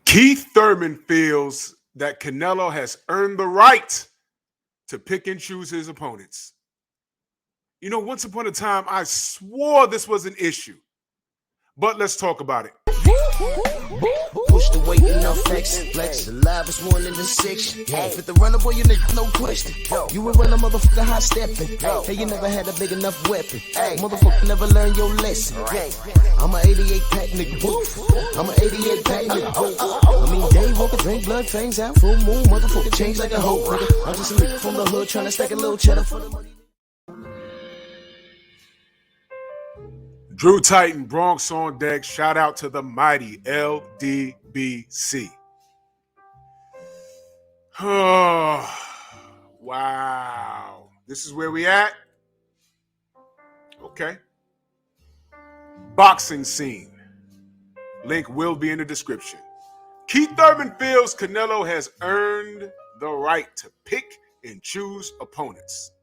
Keith Thurman feels that Canelo has earned the right to pick and choose his opponents. You know, once upon a time, I swore this was an issue, but let's talk about it. Push the weight and no flex. Alive is more than the six. Fit the runner, boy, you nigga, no question. You will run a motherfucker high stepping. Hey, you never had a big enough weapon. Motherfucker never learned your lesson. I'm a 88 pack nigga. I'm a 88 pack nigga. I mean, day walker, drink blood, fangs out, full moon, motherfucker change like a hoe. I'm just a nigga from the hood trying to stack a little cheddar for the money. Drew Titan, Bronx on deck. Shout out to the mighty LDBC. Oh, wow. This is where we at? Okay. Boxing scene. Link will be in the description. Keith Thurman feels Canelo has earned the right to pick and choose opponents.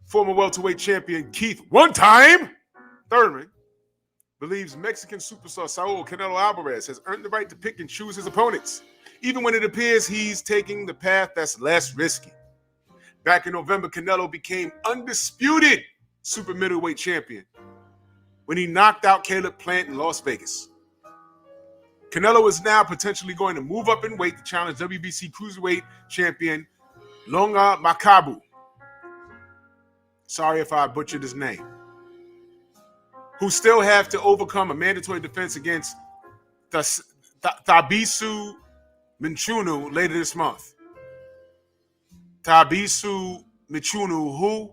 Former welterweight champion Keith Thurman believes Mexican superstar Saul Canelo Alvarez has earned the right to pick and choose his opponents, even when it appears he's taking the path that's less risky. Back in November, Canelo became undisputed super middleweight champion when he knocked out Caleb Plant in Las Vegas. Canelo is now potentially going to move up in weight to challenge WBC cruiserweight champion Longa Makabu. Sorry if I butchered his name. Who still have to overcome a mandatory defense against Thabisu Michunu later this month. Thabisu Michunu, who?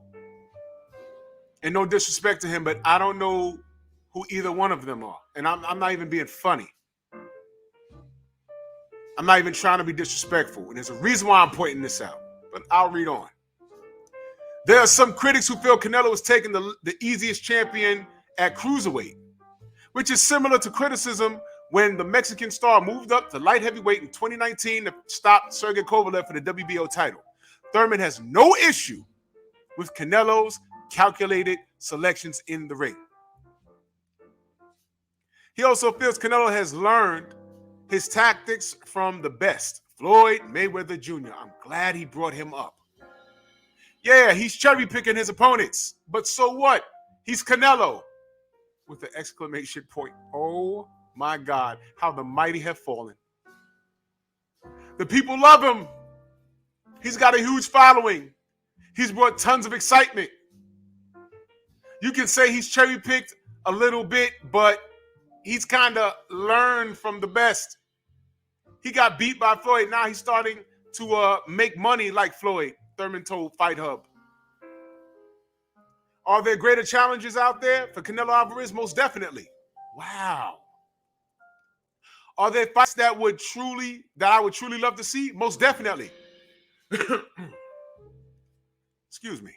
And no disrespect to him, but I don't know who either one of them are. And I'm not even being funny. I'm not even trying to be disrespectful. And there's a reason why I'm pointing this out. But I'll read on. There are some critics who feel Canelo is taking the easiest champion at cruiserweight, which is similar to criticism when the Mexican star moved up to light heavyweight in 2019 to stop Sergey Kovalev for the WBO title. Thurman has no issue with Canelo's calculated selections in the ring. He also feels Canelo has learned his tactics from the best, Floyd Mayweather Jr. I'm glad he brought him up. Yeah, he's cherry picking his opponents, but so what? He's Canelo. With the exclamation point. Oh my God, how the mighty have fallen. The people love him. He's got a huge following. He's brought tons of excitement. You can say he's cherry-picked a little bit, but he's kind of learned from the best. He got beat by Floyd. Now he's starting to make money like Floyd, Thurman told Fight Hub. Are there greater challenges out there for Canelo Alvarez? Most definitely. Wow. Are there fights that I would truly love to see? Most definitely. Excuse me.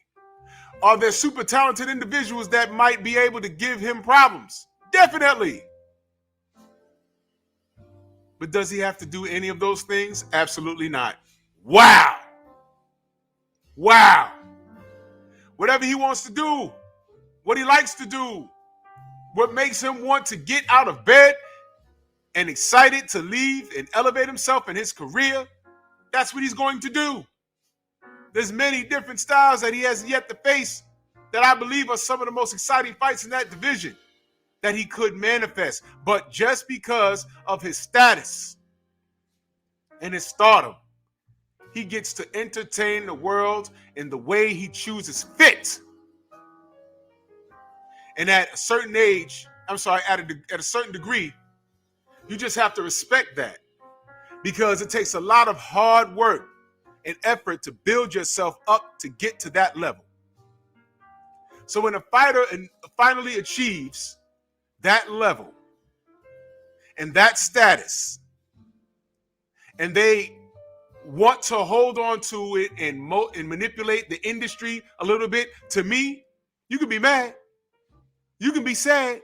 Are there super talented individuals that might be able to give him problems? Definitely. But does he have to do any of those things? Absolutely not. Wow. Wow. Whatever he wants to do, what he likes to do, what makes him want to get out of bed and excited to leave and elevate himself in his career, that's what he's going to do. There's many different styles that he has yet to face that I believe are some of the most exciting fights in that division that he could manifest. But just because of his status and his stardom, he gets to entertain the world in the way he chooses fit. And at a certain age, at a certain degree, you just have to respect that, because it takes a lot of hard work and effort to build yourself up to get to that level. So when a fighter finally achieves that level and that status, and they want to hold on to it and manipulate the industry a little bit, to me, you can be mad, you can be sad,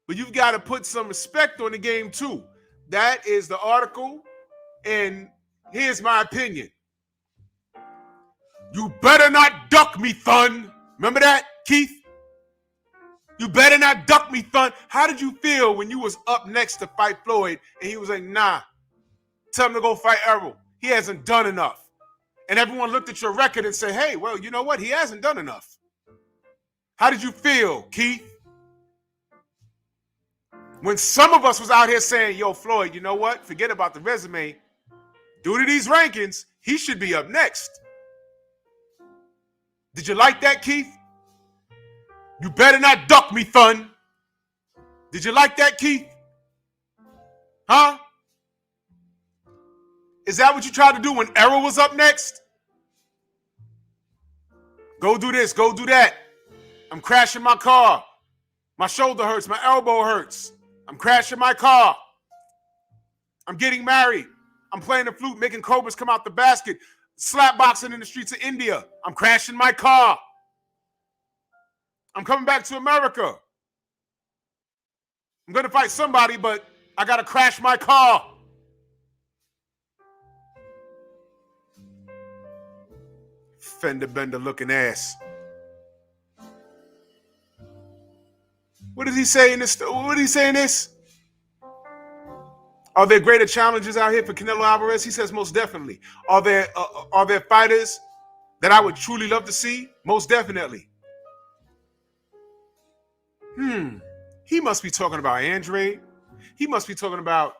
but you've got to put some respect on the game too. That is the article, and here's my opinion. You better not duck me, Thun. Remember that, Keith? You better not duck me, Thun. How did you feel when you was up next to fight Floyd and he was like, nah, Tell him to go fight Errol. He hasn't done enough. And everyone looked at your record and said, hey, well, you know what? He hasn't done enough. How did you feel, Keith? When some of us was out here saying, yo, Floyd, you know what? Forget about the resume. Due to these rankings, he should be up next. Did you like that, Keith? You better not duck me, Thun. Did you like that, Keith? Huh? Is that what you tried to do when Errol was up next? Go do this, go do that. I'm crashing my car. My shoulder hurts, my elbow hurts. I'm crashing my car. I'm getting married. I'm playing the flute, making cobras come out the basket, slap boxing in the streets of India. I'm crashing my car. I'm coming back to America. I'm going to fight somebody, but I got to crash my car. Fender bender looking ass. What did he say in this? What did he say in this? Are there greater challenges out here for Canelo Alvarez? He says most definitely. Are there fighters that I would truly love to see? Most definitely. He must be talking about Andre. He must be talking about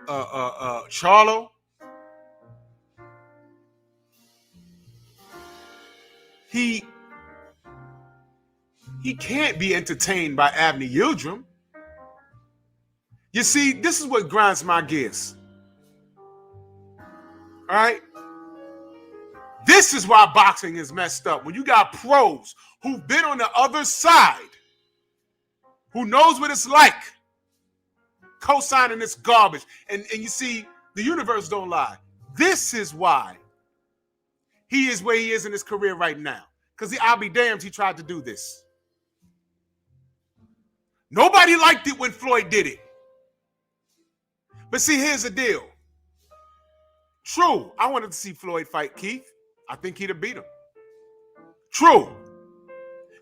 Charlo. He can't be entertained by Abney Yildirim. You see, this is what grinds my gears. All right? This is why boxing is messed up. When you got pros who've been on the other side, who knows what it's like, co-signing this garbage. And you see, the universe don't lie. This is why he is where he is in his career right now. Because I'll be damned he tried to do this. Nobody liked it when Floyd did it. But see, here's the deal. True, I wanted to see Floyd fight Keith. I think he'd have beat him. True.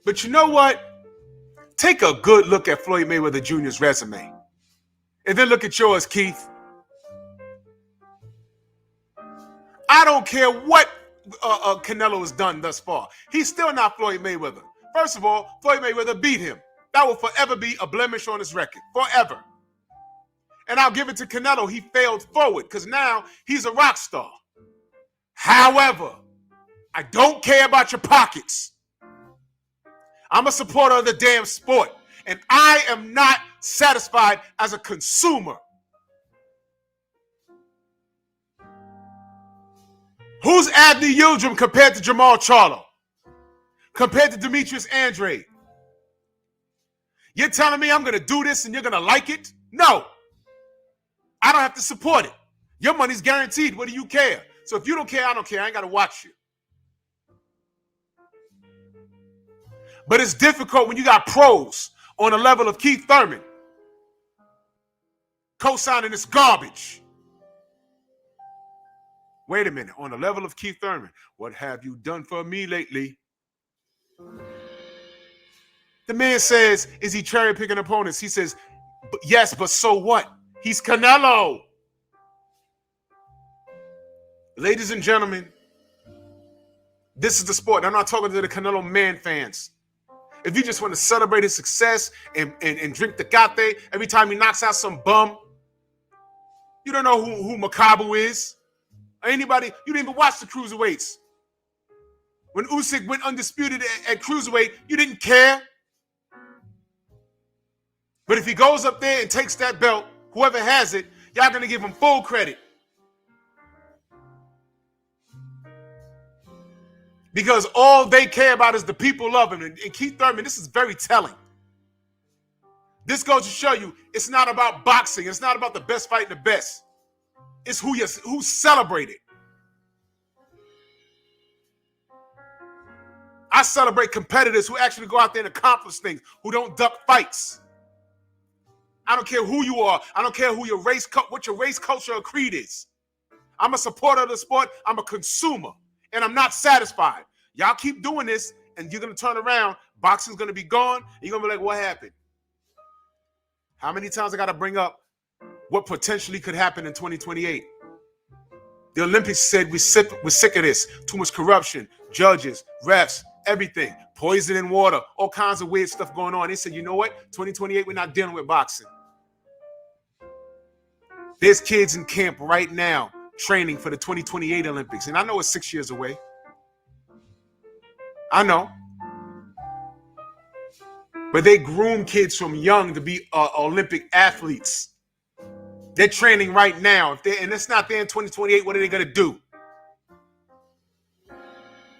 But you know what? Take a good look at Floyd Mayweather Jr.'s resume. And then look at yours, Keith. I don't care what Canelo has done thus far. He's still not Floyd Mayweather. First of all, Floyd Mayweather beat him. That will forever be a blemish on his record. Forever. And I'll give it to Canelo. He failed forward because now he's a rock star. However, I don't care about your pockets. I'm a supporter of the damn sport. And I am not satisfied as a consumer. Who's Abney Yildirim compared to Jamal Charlo? Compared to Demetrius Andre? You're telling me I'm going to do this and you're going to like it? No. I don't have to support it. Your money's guaranteed. What do you care? So if you don't care, I don't care. I ain't got to watch you. But it's difficult when you got pros on the level of Keith Thurman co-signing this garbage. Wait a minute. On the level of Keith Thurman, what have you done for me lately? The man says, is he cherry picking opponents? He says, yes, but so what? He's Canelo. Ladies and gentlemen, this is the sport. I'm not talking to the Canelo man fans. If you just want to celebrate his success and drink Tecate every time he knocks out some bum, you don't know who Makabu is. Or anybody, you didn't even watch the cruiserweights. When Usyk went undisputed at cruiserweight, you didn't care. But if he goes up there and takes that belt, whoever has it, y'all going to give him full credit. Because all they care about is the people love him. And Keith Thurman, this is very telling. This goes to show you, it's not about boxing. It's not about the best fighting the best. It's who's celebrated. I celebrate competitors who actually go out there and accomplish things, who don't duck fights. I don't care who you are. I don't care who your race, what your race, culture, or creed is. I'm a supporter of the sport. I'm a consumer, and I'm not satisfied. Y'all keep doing this, and you're going to turn around. Boxing's going to be gone, and you're going to be like, what happened? How many times I got to bring up what potentially could happen in 2028? The Olympics said we're sick of this. Too much corruption, judges, refs, everything. Poison in water, all kinds of weird stuff going on. They said, you know what? 2028, we're not dealing with boxing. There's kids in camp right now training for the 2028 Olympics. And I know it's 6 years away. I know. But they groom kids from young to be Olympic athletes. They're training right now. And it's not there in 2028, what are they going to do?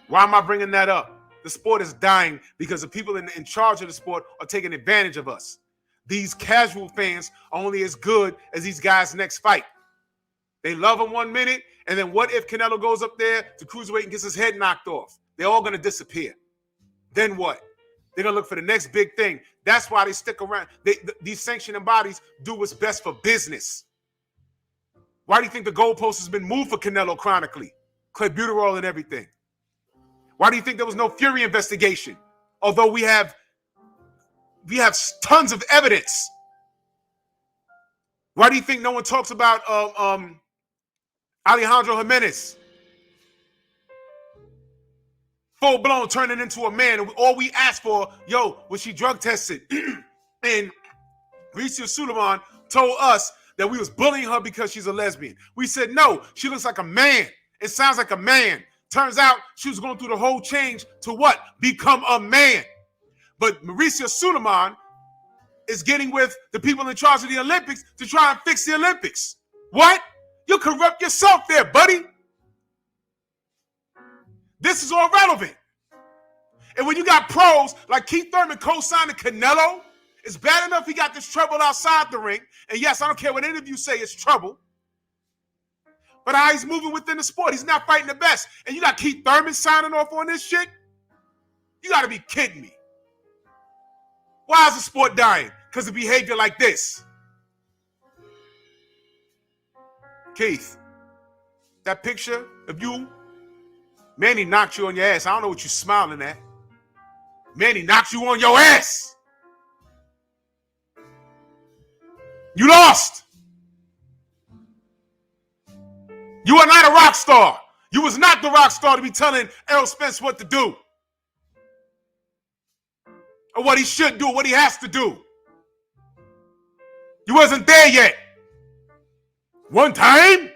Why am I bringing that up? The sport is dying because the people in charge of the sport are taking advantage of us. These casual fans are only as good as these guys' next fight. They love him 1 minute, and then what if Canelo goes up there to cruiserweight and gets his head knocked off? They're all going to disappear. Then what? They're going to look for the next big thing. That's why they stick around. These sanctioning bodies do what's best for business. Why do you think the goalpost has been moved for Canelo chronically? Clenbuterol and everything. Why do you think there was no Fury investigation? Although we have tons of evidence. Why do you think no one talks about Alejandro Jimenez? Full blown turning into a man. And all we asked for, was she drug tested? And Mauricio Suleiman told us that we was bullying her because she's a lesbian. We said, no, she looks like a man. It sounds like a man. Turns out she was going through the whole change to what? Become a man. But Mauricio Suleiman is getting with the people in charge of the Olympics to try and fix the Olympics. What? You corrupt yourself there, buddy. This is all relevant. And when you got pros like Keith Thurman co-signing Canelo, it's bad enough he got this trouble outside the ring. And yes, I don't care what any of you say it's trouble. But how he's moving within the sport. He's not fighting the best. And you got Keith Thurman signing off on this shit? You got to be kidding me. Why is the sport dying? Because of behavior like this. Keith, that picture of you, Manny knocked you on your ass. I don't know what you're smiling at. Manny knocked you on your ass. You lost. You are not a rock star. You was not the rock star to be telling Errol Spence what to do. Or what he should do, what he has to do. You wasn't there yet. One time?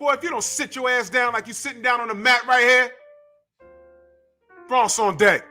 Boy, if you don't sit your ass down like you're sitting down on the mat right here, Bronx on deck.